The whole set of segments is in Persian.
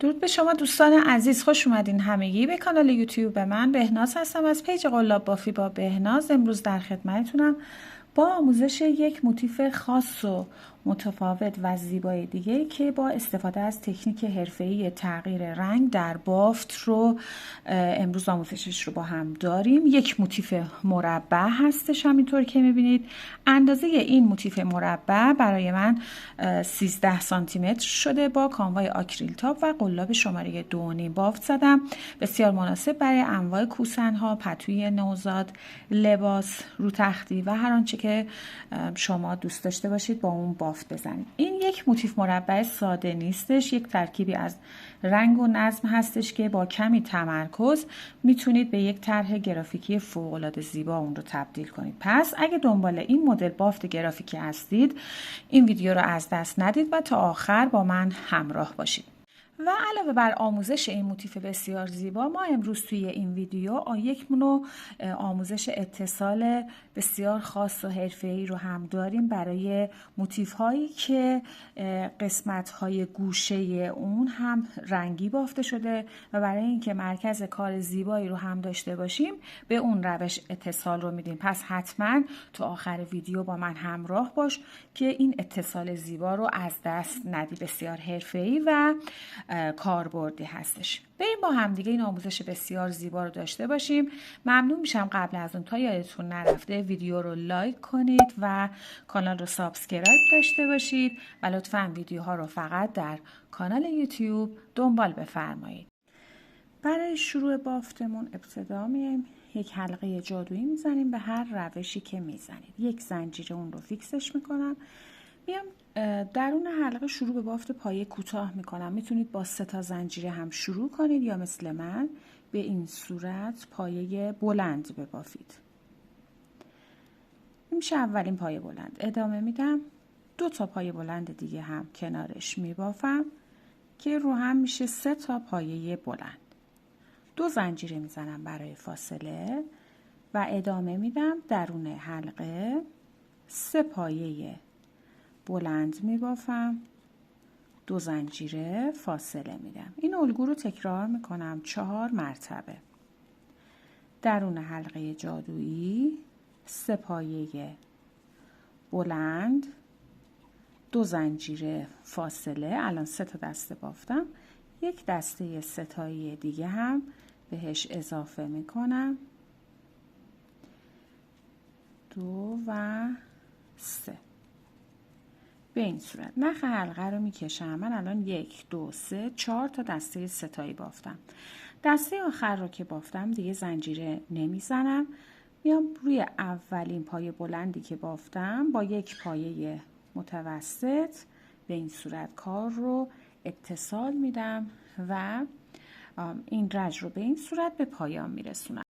درود به شما دوستان عزیز، خوش اومدین همگی به کانال یوتیوب من. بهناز هستم از پیج قلاب بافی با بهناز. امروز در خدمتتونم با آموزش یک موتیف خاص و متفاوت و زیبای دیگه که با استفاده از تکنیک حرفه‌ای تغییر رنگ در بافت رو امروز آموزشش رو با هم داریم. یک موتیف مربع هستش، همینطور که میبینید. اندازه این موتیف مربع برای من 13 سانتی متر شده. با کانوای آکریل تاپ و قلاب شماره 2.5 بافت زدم. بسیار مناسب برای انواع کوسن‌ها، پتوی نوزاد، لباس، رو تختی و هر آنچه که شما دوست داشته باشید با اون بافت بزنید. این یک موتیف مربع ساده نیستش، یک ترکیبی از رنگ و نظم هستش که با کمی تمرکز میتونید به یک طرح گرافیکی فوق‌العاده زیبا اون رو تبدیل کنید. پس اگه دنبال این مدل بافت گرافیکی هستید، این ویدیو رو از دست ندید و تا آخر با من همراه باشید. و علاوه بر آموزش این موتیف بسیار زیبا، ما امروز توی این ویدیو یک نوع آموزش اتصال بسیار خاص و حرفه‌ای رو هم داریم برای موتیف هایی که قسمت های گوشه اون هم رنگی بافته شده و برای اینکه مرکز کار زیبایی رو هم داشته باشیم به اون روش اتصال رو میدیم. پس حتما تا آخر ویدیو با من همراه باش که این اتصال زیبا رو از دست ندی. بسیار حرفه‌ای و کاربردی هستش. بریم با هم دیگه این آموزش بسیار زیبا رو داشته باشیم. ممنون میشم قبل از اون تا یادتون نرفته ویدیو رو لایک کنید و کانال رو سابسکرایب داشته باشید و لطفاً ویدیوها رو فقط در کانال یوتیوب دنبال بفرمایید. برای شروع بافتمون ابتدا میایم یک حلقه جادویی میزنیم به هر روشی که میزنید. یک زنجیره اون رو فیکسش میکنم. میام درون حلقه شروع به بافت پایه کوتاه میکنم. میتونید با 3 تا زنجیره هم شروع کنید یا مثل من به این صورت پایه بلند ببافید. این میشه اولین پایه بلند. ادامه میدم 2 تا پایه بلند دیگه هم کنارش میبافم که رو هم میشه 3 تا پایه بلند. 2 زنجیره میزنم برای فاصله و ادامه میدم درون حلقه 3 پایه بلند میبافم، 2 زنجیره فاصله میدم. این الگو رو تکرار میکنم 4 مرتبه. درون حلقه جادویی 3 پایه بلند، 2 زنجیره فاصله. الان 3 تا دسته بافتم. یک دسته 3 تایی دیگه هم بهش اضافه میکنم. 2 و 3. به این صورت نخ حلقه رو میکشم. من الان 1 2 3 4 تا دسته 3 تایی بافتم. دسته آخر رو که بافتم دیگه زنجیره نمیزنم. میام روی اولین پایه بلندی که بافتم با یک پایه متوسط به این صورت کار رو اتصال میدم و این رج رو به این صورت به پایان میرسونم.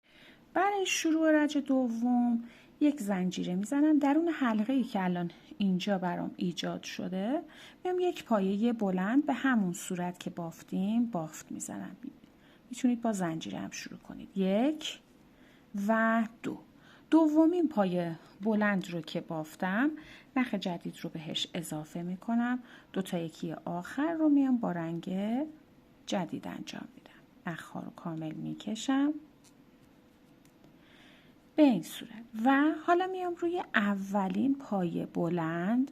برای شروع رج دوم یک زنجیره میزنم درون حلقه ای که الان اینجا برام ایجاد شده. میام یک پایه بلند به همون صورت که بافتیم بافت میزنم. میتونید با زنجیره هم شروع کنید. 1 و 2. دومین پایه بلند رو که بافتم نخ جدید رو بهش اضافه میکنم. 2 تا یکی آخر رو میام با رنگ جدید انجام میدم. نخ ها رو کامل میکشم به این صورت و حالا میام روی اولین پایه بلند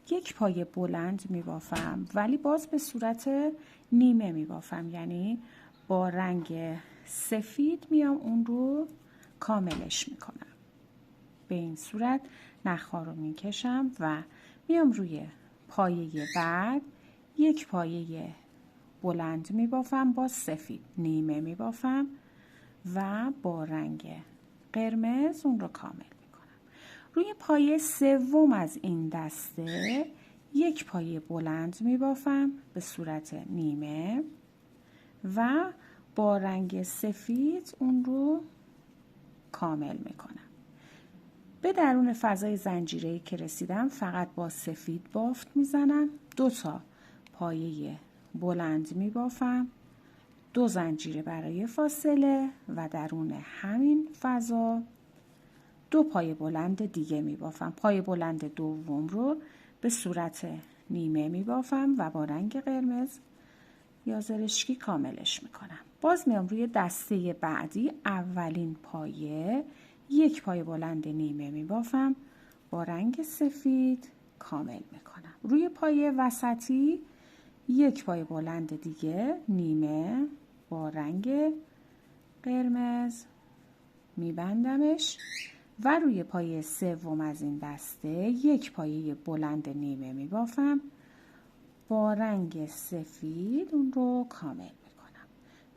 یک پایه بلند میبافم، ولی باز به صورت نیمه میبافم، یعنی با رنگ سفید میام اون رو کاملش میکنم. به این صورت نخ‌ها رو میکشم و میام روی پایه بعد یک پایه بلند میبافم با سفید، نیمه میبافم و با رنگ قرمز اون رو کامل میکنم. روی پایه سوم از این دسته یک پایه بلند میبافم به صورت نیمه و با رنگ سفید اون رو کامل میکنم. به درون فضای زنجیره‌ای که رسیدم فقط با سفید بافت میزنم. 2 تا پایه بلند میبافم، 2 زنجیره برای فاصله و درون همین فضا 2 پایه بلند دیگه میبافم. پایه بلند دوم رو به صورت نیمه میبافم و با رنگ قرمز یا زرشکی کاملش میکنم. باز میام روی دسته بعدی اولین پایه یک پایه بلند نیمه میبافم با رنگ سفید کامل میکنم. روی پایه وسطی یک پایه بلند دیگه نیمه با رنگ قرمز میبندمش و روی پایه سوم از این دسته یک پایه بلند نیمه میبافم با رنگ سفید اون رو کامل میکنم.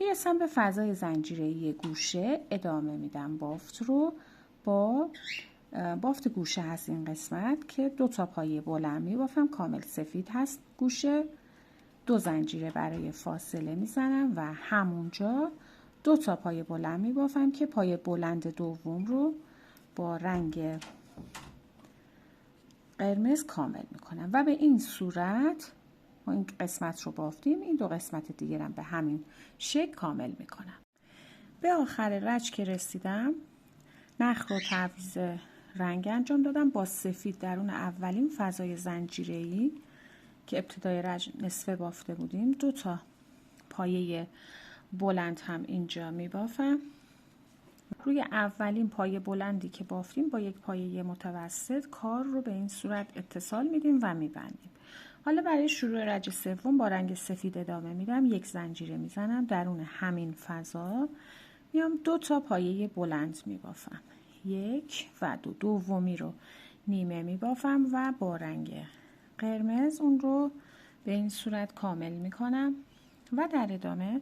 میرسم به فضای زنجیره‌ای گوشه، ادامه میدم بافت رو با بافت گوشه هست این قسمت که 2 تا پایه بلند میبافم، کامل سفید هست گوشه، 2 زنجیره برای فاصله میزنم و همونجا 2 تا پایه بلند میبافم که پایه بلند دوم رو با رنگ قرمز کامل میکنم و به این صورت ما این قسمت رو بافتیم، این 2 قسمت دیگه هم به همین شکل کامل میکنم. به آخر رج که رسیدم نخ رو تعویض رنگ انجام دادم با سفید درون اولین فضای زنجیره‌ای که ابتدای رج نصفه بافته بودیم 2 تا پایه بلند هم اینجا میبافم. روی اولین پایه بلندی که بافتیم با یک پایه متوسط کار رو به این صورت اتصال میدیم و میبندیم. حالا برای شروع رج سوم با رنگ سفید ادامه میدم، 1 زنجیره میزنم درون همین فضا میام 2 تا پایه بلند میبافم، 1 و 2، دومی رو نیمه میبافم و با رنگ قرمز اون رو به این صورت کامل میکنم و در ادامه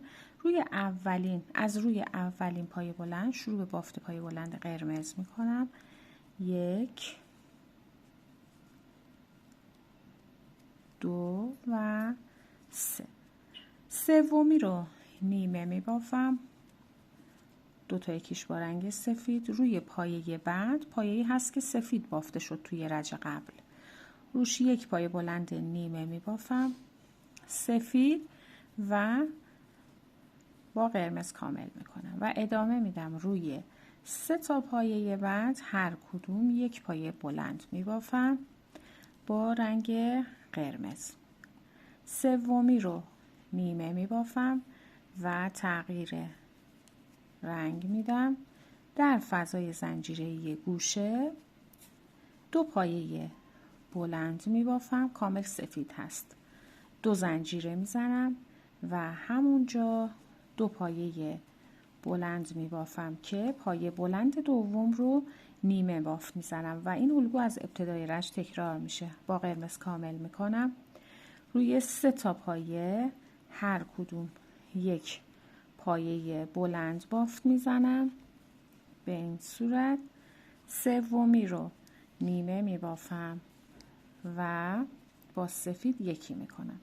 از روی اولین پایه بلند شروع به بافت پایه بلند قرمز میکنم، 1 2 و 3. سومی رو نیمه میبافم، 2 تا یکیش با رنگ سفید. روی پایه بعد پایه‌ای هست که سفید بافته شد توی رج قبل، روش 1 پایه بلند نیمه میبافم سفید و با قرمز کامل میکنم و ادامه میدم روی 3 تا پایه بعد هر کدوم 1 پایه بلند میبافم با رنگ قرمز. سومی رو نیمه میبافم و تغییر رنگ میدم. در فضای زنجیره‌ای گوشه 2 پایه بلند میبافم، کامل سفید هست، 2 زنجیره میزنم و همونجا 2 پایه بلند میبافم که پایه بلند دوم رو نیمه بافت میزنم و این الگو از ابتدای رج تکرار میشه. با قرمز کامل میکنم، روی 3 تا پایه هر کدوم 1 پایه بلند بافت میزنم به این صورت. سومی رو نیمه میبافم و با سفید یکی میکنم.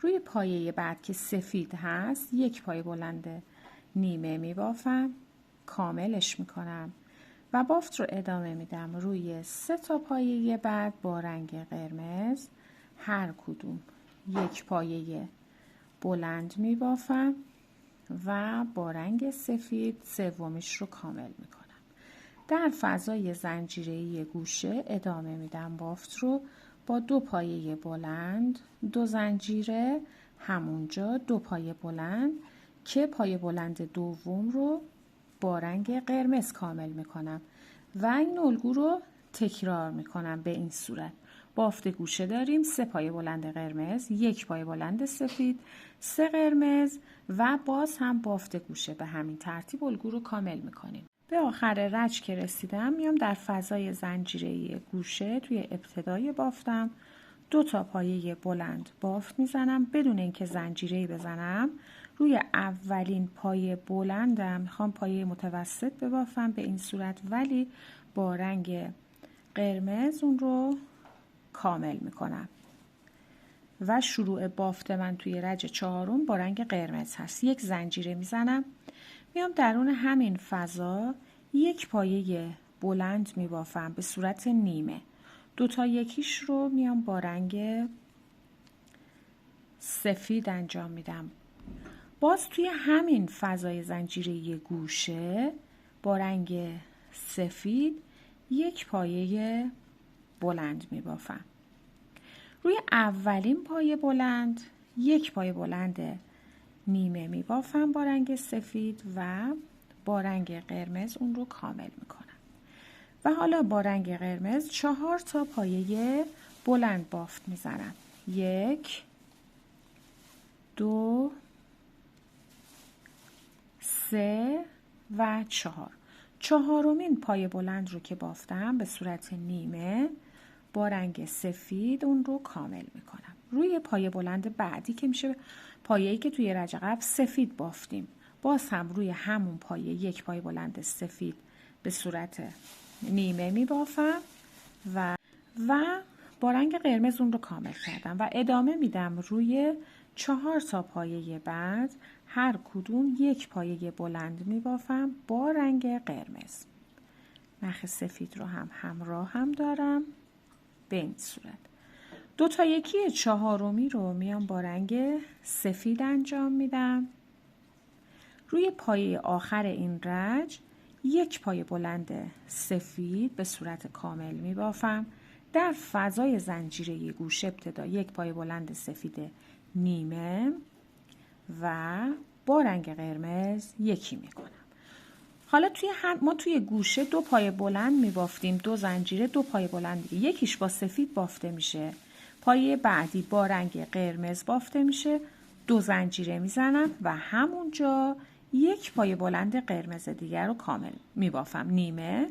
روی پایه بعد که سفید هست 1 پایه بلند نیمه میبافم، کاملش میکنم و بافت رو ادامه میدم. روی 3 تا پایه بعد با رنگ قرمز هر کدوم 1 پایه بلند میبافم و با رنگ سفید سومیش رو کامل میکنم. در فضای زنجیره‌ای گوشه ادامه میدم بافت رو با 2 پایه بلند، 2 زنجیره، همونجا 2 پایه بلند که پایه بلند دوم رو با رنگ قرمز کامل میکنم و این الگو رو تکرار میکنم به این صورت. بافت گوشه داریم 3 پایه بلند قرمز، 1 پایه بلند سفید، 3 قرمز و باز هم بافت گوشه. به همین ترتیب الگو رو کامل میکنیم. به آخر رج که رسیدم میام در فضای زنجیره‌ای گوشه توی ابتدای بافتم 2 تا پایه بلند بافت میزنم بدون اینکه زنجیره‌ای بزنم. روی اولین پایه بلندم میخوام پایه متوسط ببافم به این صورت ولی با رنگ قرمز اون رو کامل میکنم و شروع بافت من توی رج چهارم با رنگ قرمز هست. 1 زنجیره میزنم، میام درون همین فضا 1 پایه بلند میبافم به صورت نیمه، 2 تا یکیش رو میام با رنگ سفید انجام میدم. باز توی همین فضای زنجیره‌ای گوشه با رنگ سفید 1 پایه بلند میبافم. روی اولین پایه بلند 1 پایه بلند نیمه میبافم با رنگ سفید و با رنگ قرمز اون رو کامل میکنم. و حالا با رنگ قرمز 4 تا پایه بلند بافت میزنم. 1 2 3 و 4. چهارمین پایه بلند رو که بافتم به صورت نیمه با رنگ سفید اون رو کامل میکنم. روی پایه بلند بعدی که میشه پایه‌ای که توی رج قبل سفید بافتیم، باز هم روی همون پایه یک پایه بلند سفید به صورت نیمه میبافم و با رنگ قرمز اون رو کامل کردم و ادامه میدم روی 4 تا پایه بعد هر کدوم یک پایه بلند میبافم با رنگ قرمز. نخ سفید رو هم همراه هم دارم به این صورت. 2 تا یکی چهارمی رو میام با رنگ سفید انجام میدم. روی پایه آخر این رج یک پایه بلند سفید به صورت کامل میبافم. در فضای زنجیره گوشه ابتدا یک پایه بلند سفید نیمه و با رنگ قرمز یکی میکنم. حالا ما توی گوشه 2 پایه بلند میبافتیم، 2 زنجیره 2 پایه بلند دیگه، یکیش با سفید بافته میشه، پایه بعدی با رنگ قرمز بافته میشه، 2 زنجیره میزنم و همونجا یک پایه بلند قرمز دیگر رو کامل میبافم نیمه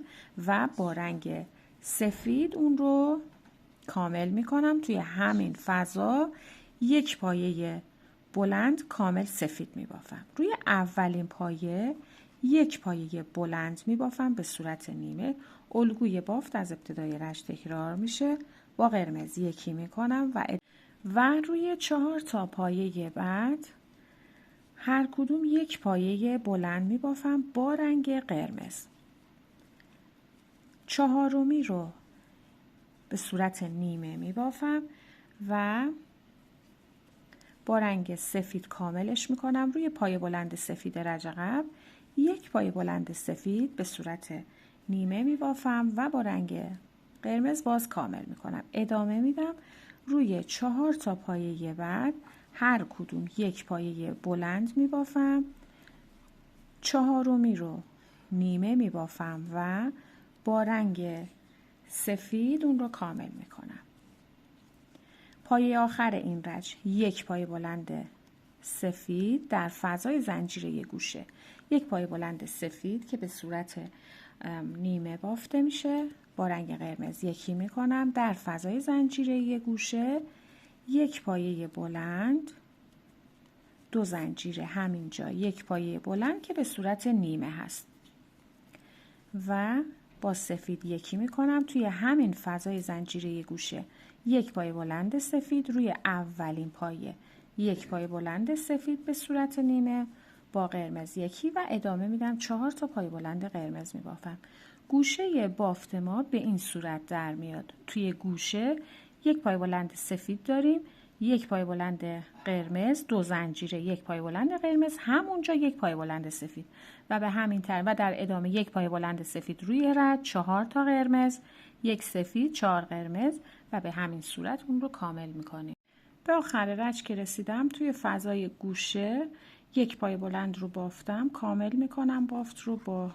و با رنگ سفید اون رو کامل میکنم. توی همین فضا یک پایه بلند کامل سفید میبافم. روی اولین پایه یک پایه بلند میبافم به صورت نیمه. الگوی بافت از ابتدای رج تکرار میشه. با قرمز یکی میکنم و روی 4 تا پایه بعد هر کدوم یک پایه بلند میبافم با رنگ قرمز. چهارمی رو به صورت نیمه میبافم و با رنگ سفید کاملش میکنم. روی پایه بلند سفید رج قبل یک پایه بلند سفید به صورت نیمه میبافم و با رنگ قرمز باز کامل میکنم. ادامه میدم. روی 4 تا پایه بعد هر کدوم یک پایه بلند میبافم. چهارمی رو نیمه میبافم و با رنگ سفید اون رو کامل میکنم. پایه آخر این رج یک پایه بلند سفید در فضای زنجیره گوشه، یک پایه بلند سفید که به صورت نیمه بافته میشه با رنگ قرمز یکی میکنم. در فضای زنجیره گوشه یک پایه بلند، 2 زنجیره همینجا یک پایه بلند که به صورت نیمه هست و با سفید یکی میکنم. توی همین فضای زنجیره گوشه یک پایه بلند سفید روی اولین پایه یک پایه بلند سفید به صورت نیمه با قرمز یکی و ادامه میدم. 4 تا پایه بلند قرمز میبافم. گوشه بافت ما به این صورت در میاد. توی گوشه یک پایه بلند سفید داریم، یک پایه بلند قرمز، 2 زنجیره یک پایه بلند قرمز، همونجا یک پایه بلند سفید و به همین ترتیب و در ادامه یک پایه بلند سفید روی رد، 4 تا قرمز، یک سفید، 4 قرمز و به همین صورت اون رو کامل میکنیم. به آخر رج که رسیدم توی فضای گوشه یک پایه بلند رو بافتم، کامل میکنم بافت رو با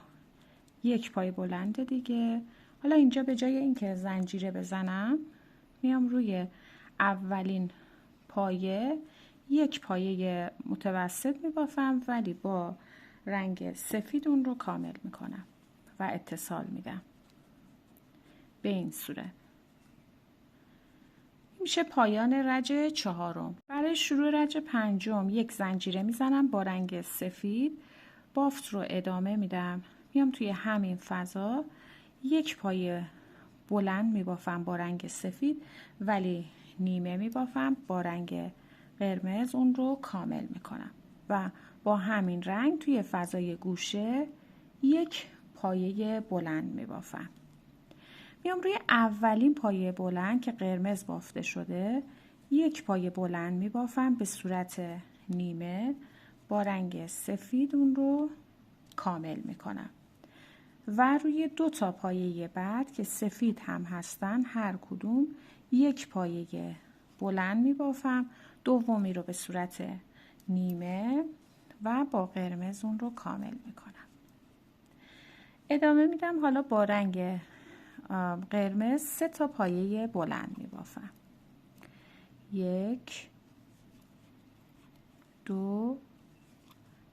یک پایه بلند دیگه. حالا اینجا به جای اینکه زنجیره بزنم میام روی اولین پایه یک پایه متوسط میبافم ولی با رنگ سفید اون رو کامل میکنم و اتصال میدم به این صورت. میشه پایان رج چهارم. برای شروع رج پنجم یک زنجیره میزنم با رنگ سفید، بافت رو ادامه میدم، میام توی همین فضا یک پایه بلند میبافم با رنگ سفید ولی نیمه میبافم با رنگ قرمز اون رو کامل میکنم و با همین رنگ توی فضای گوشه یک پایه بلند میبافم. میام روی اولین پایه بلند که قرمز بافته شده یک پایه بلند میبافم به صورت نیمه با رنگ سفید اون رو کامل میکنم و روی 2 تا پایه بعد که سفید هم هستن هر کدوم یک پایه بلند میبافم. دومی رو به صورت نیمه و با قرمز اون رو کامل میکنم. ادامه میدم. حالا با رنگ قرمز 3 تا پایه بلند میبافم. 1 2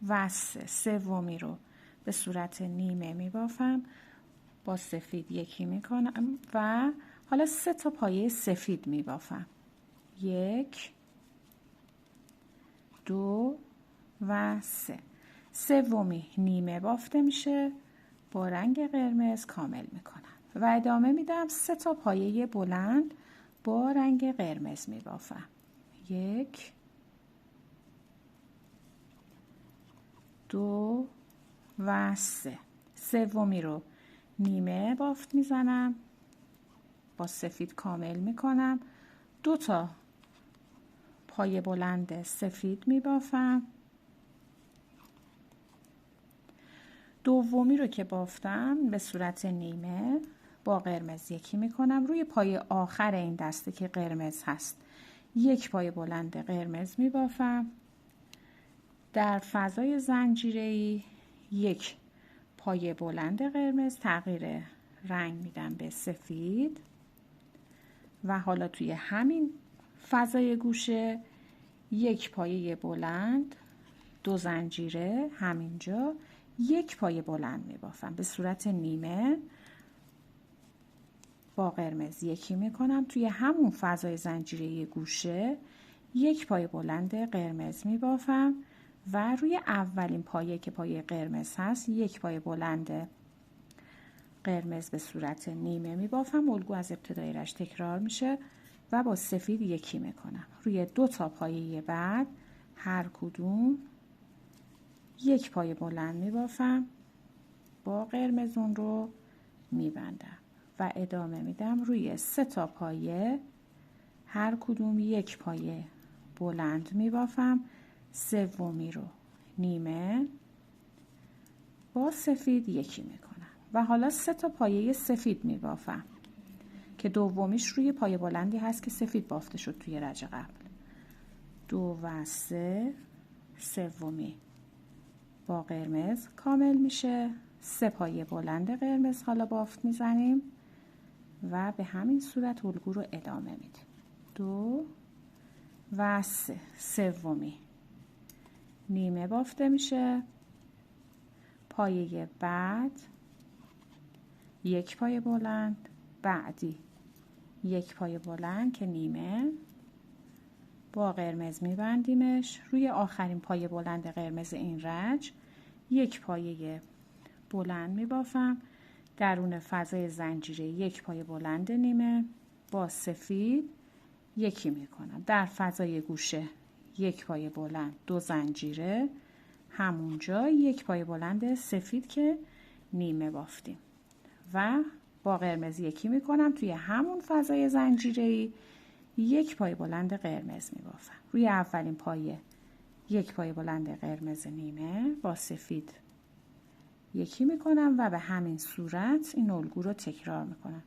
و 3. سومی رو به صورت نیمه میبافم، با سفید یکی میکنم و حالا 3 تا پایه سفید میبافم. 1 2 و 3. سومی نیمه بافته میشه، با رنگ قرمز کامل میکنم و ادامه میدم. 3 تا پایه بلند با رنگ قرمز میبافم. 1 2 و 3. سومی رو نیمه بافت میزنم، با سفید کامل میکنم. 2 تا پایه بلند سفید میبافم. دومی رو که بافتم به صورت نیمه با قرمز یکی میکنم. روی پایه آخر این دسته که قرمز هست 1 پایه بلند قرمز میبافم. در فضای زنجیره‌ای 1 پایه بلند قرمز تغییر رنگ میدم به سفید و حالا توی همین فضای گوشه 1 پایه بلند 2 زنجیره همینجا 1 پایه بلند میبافم به صورت نیمه، با قرمز یکی میکنم. توی همون فضای زنجیره گوشه 1 پایه بلند قرمز میبافم و روی اولین پایه که پایه قرمز هست 1 پایه بلند قرمز به صورت نیمه میبافم. الگو از ابتدای رشت تکرار میشه و با سفید یکی میکنم. روی 2 تا پایه بعد هر کدوم 1 پایه بلند میبافم، با قرمز اون رو میبندم و ادامه میدم. روی 3 تا پایه هر کدوم 1 پایه بلند میبافم. سومی رو نیمه با سفید یکی میکنم و حالا 3 تا پایه سفید میبافم که دومیش روی پایه بلندی هست که سفید بافته شد توی رج قبل. 2 و 3. سومی با قرمز کامل میشه. 3 پایه بلند قرمز حالا بافت میزنیم و به همین صورت الگو رو ادامه میدیم. 2 و 3. سومی نیمه بافته میشه. پایه بعد 1 پایه بلند، بعدی 1 پایه بلند که نیمه، با قرمز میبندیمش. روی آخرین پایه بلند قرمز این رج 1 پایه بلند میبافم. درون فضای زنجیره 1 پایه بلند نیمه با سفید یکی میکنم. در فضای گوشه 1 پایه بلند 2 زنجیره همونجا 1 پایه بلند سفید که نیمه بافتیم و با قرمز یکی میکنم. توی همون فضای زنجیره‌ای 1 پایه بلند قرمز میبافم. روی اولین پایه 1 پایه بلند قرمز نیمه با سفید یکی میکنم و به همین صورت این الگو رو تکرار میکنم.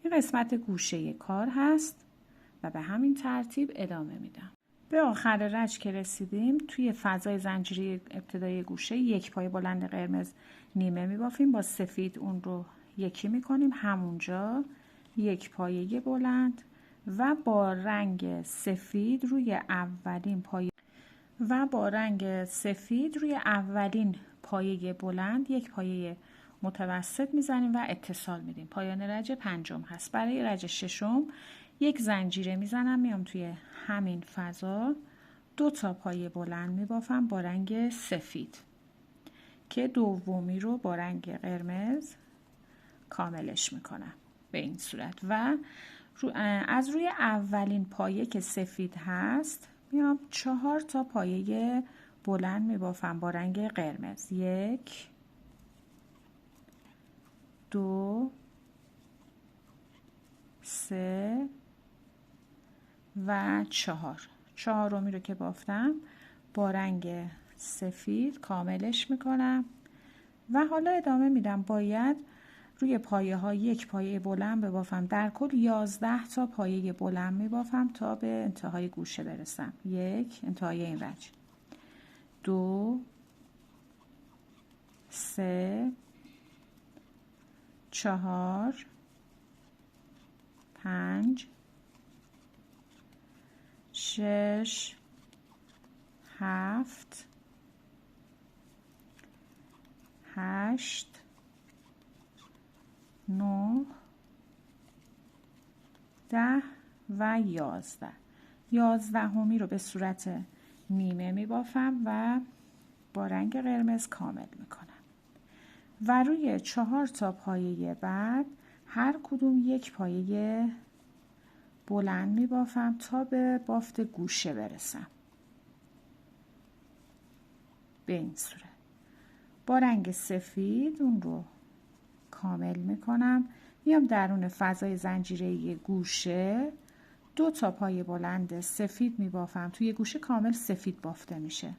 این قسمت گوشه کار هست و به همین ترتیب ادامه میدم. به آخر رج که رسیدیم توی فضای زنجیره ابتدای گوشه 1 پایه بلند قرمز نیمه میبافیم، با سفید اون رو یکی میکنیم همونجا 1 پایه بلند و با رنگ سفید روی اولین پایه بلند 1 پایه متوسط میزنیم و اتصال میدیم. پایان رج 5 هست. برای رج 6 1 زنجیره میزنم، میام توی همین فضا 2 تا پایه بلند میبافم با رنگ سفید که دومی رو با رنگ قرمز کاملش میکنم به این صورت و از روی اولین پایه که سفید هست میام 4 تا پایه بلند میبافم با رنگ قرمز. 1 2 3 و 4. چهارمی رو که بافتم با رنگ سفید کاملش میکنم و حالا ادامه میدم. باید روی پایه ها 1 پایه بلند ببافم. در کل 11 تا پایه بلند میبافم تا به انتهای گوشه برسم. 1 انتهای این رج 2 3 4 5 6 7 8 9 10 و 11. 11می رو به صورت نیمه می بافم و با رنگ قرمز کامل می کنم و روی 4 تا پایه بعد هر کدوم یک پایه بلند می بافم تا به بافت گوشه برسم. به این صورت با رنگ سفید اون رو کامل می کنم. میام درون فضای زنجیره‌ای گوشه 2 تا پایه بلند سفید می بافم. توی گوشه کامل سفید بافته میشه.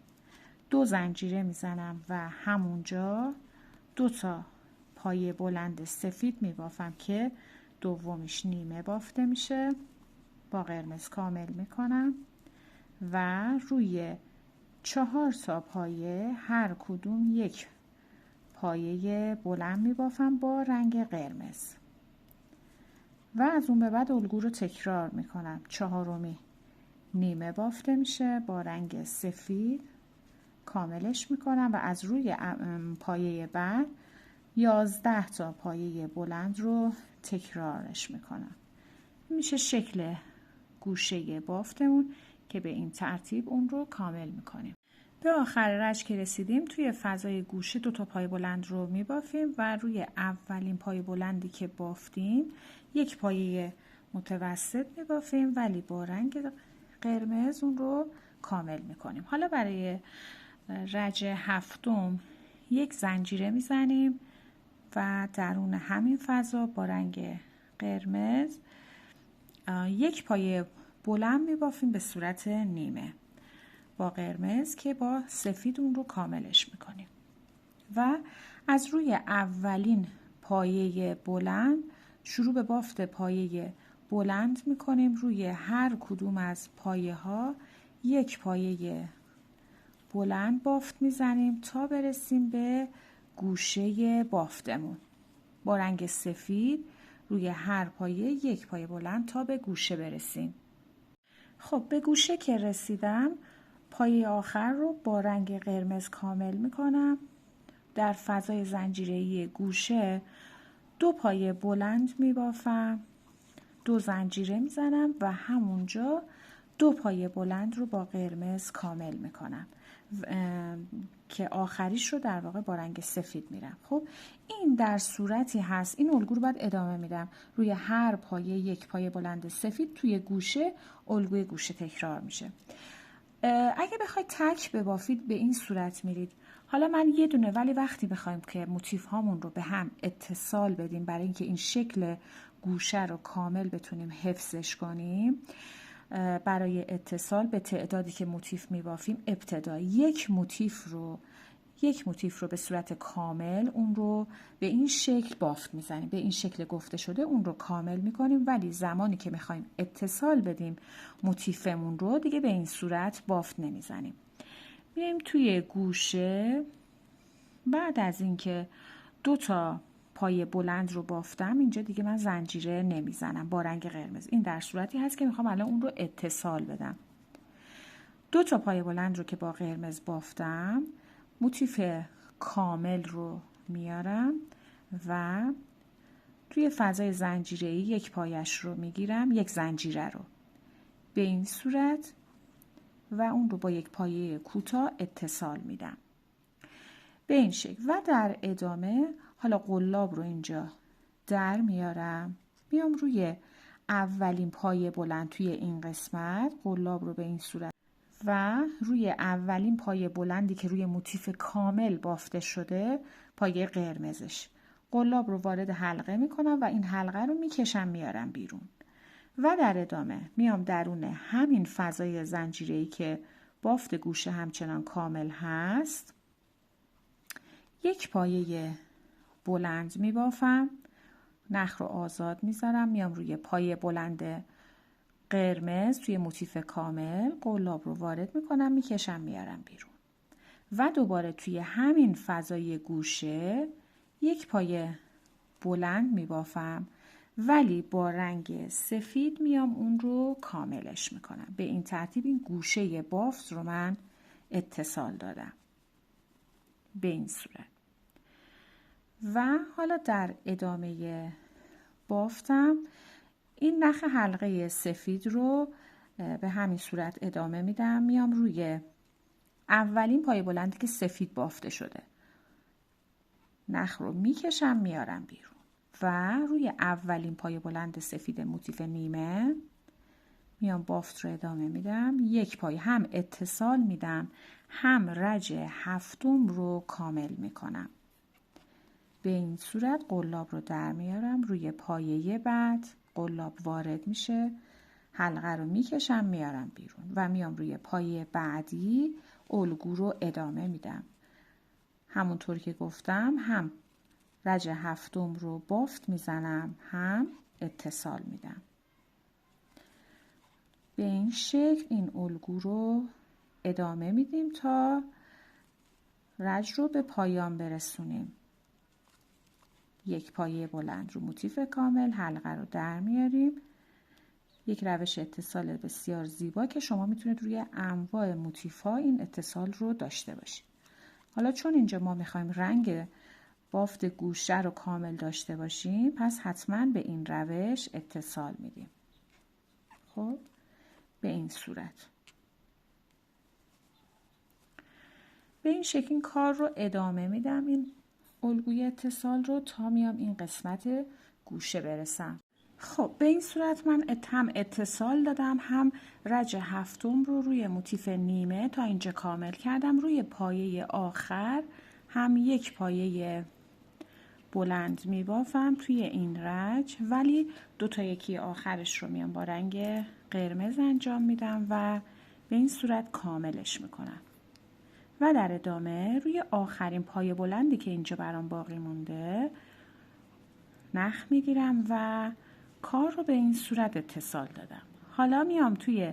2 زنجیره میزنم و همونجا 2 تا پایه بلند سفید می بافم که دومیش نیمه بافته میشه. با قرمز کامل می کنم و روی 4 تا پایه هر کدوم یک پایه بلند می بافم با رنگ قرمز و از اون به بعد الگو رو تکرار می کنم. 4می نیمه بافته میشه، با رنگ سفید کاملش می کنم و از روی پایه بعد 11 تا پایه بلند رو تکرارش می کنم. میشه شکل گوشه بافتمون که به این ترتیب اون رو کامل می کنیم. به آخر رج که رسیدیم توی فضای گوشه 2 تا پای بلند رو می بافیم و روی اولین پای بلندی که بافتیم یک پایه متوسط می بافیم ولی با رنگ قرمز اون رو کامل می کنیم. حالا برای رج هفتم یک زنجیره می زنیم و درون همین فضا با رنگ قرمز یک پایه بلند می بافیم به صورت نیمه با قرمز که با سفید اون رو کاملش میکنیم و از روی اولین پایه بلند شروع به بافت پایه بلند میکنیم. روی هر کدوم از پایه ها یک پایه بلند بافت میزنیم تا برسیم به گوشه بافتمون با رنگ سفید. روی هر پایه یک پایه بلند تا به گوشه برسیم. خب به گوشه که رسیدم پایه آخر رو با رنگ قرمز کامل میکنم. در فضای زنجیره‌ای گوشه 2 پایه بلند میبافم، 2 زنجیره میزنم و همونجا 2 پایه بلند رو با قرمز کامل میکنم که آخریش رو در واقع با رنگ سفید میرم. خب این در صورتی هست، این الگو رو باید ادامه میدم. روی هر پایه یک پایه بلند سفید توی گوشه الگوی گوشه تکرار میشه. اگه بخواید تک ببافید به این صورت میرید. حالا من یه دونه، ولی وقتی بخوایم که موتیف هامون رو به هم اتصال بدیم برای اینکه این شکل گوشه رو کامل بتونیم حفظش کنیم، برای اتصال به تعدادی که موتیف میبافیم ابتدا یک موتیف رو به صورت کامل اون رو به این شکل بافت میزنیم، به این شکل گفته شده اون رو کامل میکنیم، ولی زمانی که میخوایم اتصال بدیم موتیفمون رو دیگه به این صورت بافت نمیزنیم. میایم توی گوشه بعد از اینکه 2 تا پایه بلند رو بافتم اینجا دیگه من زنجیره نمیزنم با رنگ قرمز. این در صورتی هست که میخوام الان اون رو اتصال بدم. 2 تا پایه بلند رو که با قرمز بافتم موتیف کامل رو میارم و توی فضای زنجیره‌ای یک پایش رو میگیرم، یک زنجیره رو به این صورت و اون رو با یک پایه کوتاه اتصال میدم به این شکل. و در ادامه حالا قلاب رو اینجا در میارم، میام روی اولین پایه بلند توی این قسمت قلاب رو به این صورت و روی اولین پایه بلندی که روی موتیف کامل بافته شده پایه قرمزش قلاب رو وارد حلقه میکنم و این حلقه رو میکشم میارم بیرون و در ادامه میام درون همین فضای زنجیره‌ای که بافت گوشه همچنان کامل هست یک پایه بلند میبافم، نخ رو آزاد میذارم، میام روی پایه بلند قرمز توی موتیف کامل قلاب رو وارد میکنم میکشم میارم بیرون و دوباره توی همین فضای گوشه یک پایه بلند میبافم، ولی با رنگ سفید میام اون رو کاملش میکنم. به این ترتیب این گوشه بافت رو من اتصال دادم به این صورت. و حالا در ادامه بافتم این نخ حلقه سفید رو به همین صورت ادامه میدم. میام روی اولین پایه بلندی که سفید بافته شده، نخ رو میکشم میارم بیرون و روی اولین پایه بلند سفید موتیف نیمه میام بافت رو ادامه میدم. یک پایه هم اتصال میدم، هم رج هفتم رو کامل میکنم. به این صورت قلاب رو در میارم. روی پایه بعد قلاب وارد میشه، حلقه رو میکشم میارم بیرون و میام روی پایه بعدی الگو رو ادامه میدم. همونطور که گفتم هم رج هفتم رو بافت میزنم، هم اتصال میدم. به این شکل این الگو رو ادامه میدیم تا رج رو به پایان برسونیم. یک پایه بلند رو موتیف کامل، حلقه رو در میاریم. یک روش اتصال بسیار زیبا که شما میتونید روی انواع موتیف ها این اتصال رو داشته باشید. حالا چون اینجا ما میخوایم رنگ بافت گوشه رو کامل داشته باشیم، پس حتما به این روش اتصال میدیم. خب به این صورت به این شکل این کار رو ادامه میدم، این الگوی اتصال رو، تا میام این قسمت گوشه برسم. خب به این صورت من هم اتصال دادم، هم رج هفتم رو روی موتیف نیمه تا اینجا کامل کردم. روی پایه آخر هم یک پایه بلند میبافم توی این رج، ولی دو تا یکی آخرش رو میام با رنگ قرمز انجام میدم و به این صورت کاملش میکنم. و در ادامه روی آخرین پایه بلندی که اینجا برام باقی مونده نخ میگیرم و کار رو به این صورت اتصال دادم. حالا میام توی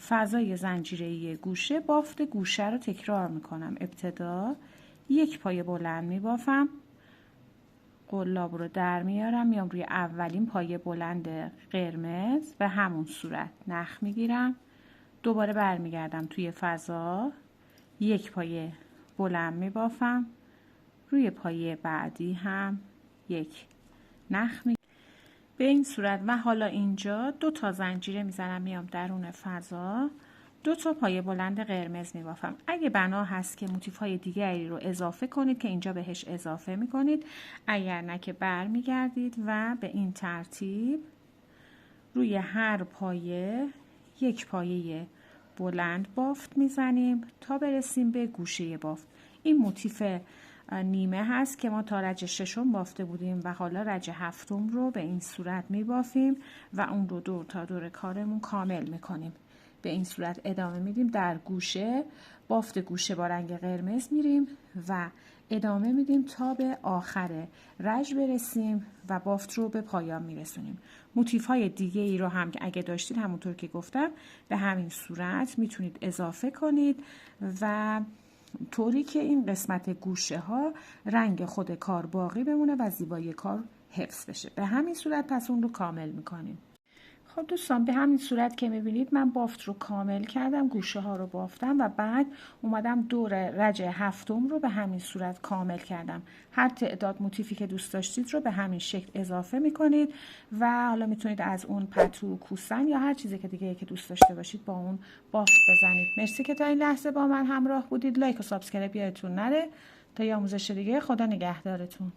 فضای زنجیره‌ای گوشه بافت گوشه رو تکرار میکنم. ابتدا یک پایه بلند میبافم، قلاب رو در میارم، میام روی اولین پایه بلند قرمز به همون صورت نخ میگیرم، دوباره برمیگردم توی فضا، یک پایه بلند میبافم، روی پایه بعدی هم یک نخ میگیرم به این صورت. و حالا اینجا دو تا زنجیره میزنم، میام درون فضا، دو تا پایه بلند قرمز میبافم. اگه بنا هست که موتیف های دیگری رو اضافه کنید که اینجا بهش اضافه میکنید، اگر نه که برمیگردید و به این ترتیب روی هر پایه یک پایه بلند بافت میزنیم تا برسیم به گوشه بافت. این موتیف نیمه هست که ما تا رج ششم بافته بودیم و حالا رج هفتم رو به این صورت میبافیم و اون رو دور تا دور کارمون کامل میکنیم. به این صورت ادامه میدیم. در گوشه بافت گوشه با رنگ قرمز میریم و ادامه میدیم تا به آخر رج برسیم و بافت رو به پایان میرسونیم. موتیف های دیگه ای رو هم که اگه داشتید همونطور که گفتم به همین صورت میتونید اضافه کنید و طوری که این قسمت گوشه ها رنگ خود کار باقی بمونه و زیبایی کار حفظ بشه. به همین صورت پس اون رو کامل میکنیم. خب دوستان به همین صورت که میبینید من بافت رو کامل کردم، گوشه ها رو بافتم و بعد اومدم دور رج هفتم رو به همین صورت کامل کردم. هر تعداد موتیفی که دوست داشتید رو به همین شکل اضافه میکنید و حالا میتونید از اون پتو، کوسن یا هر چیزی که دیگه که دوست داشته باشید با اون بافت بزنید. مرسی که تا این لحظه با من همراه بودید. لایک و سابسکرایب یادتون نره. تا یه آموزش دیگه، خدا نگهدارتون.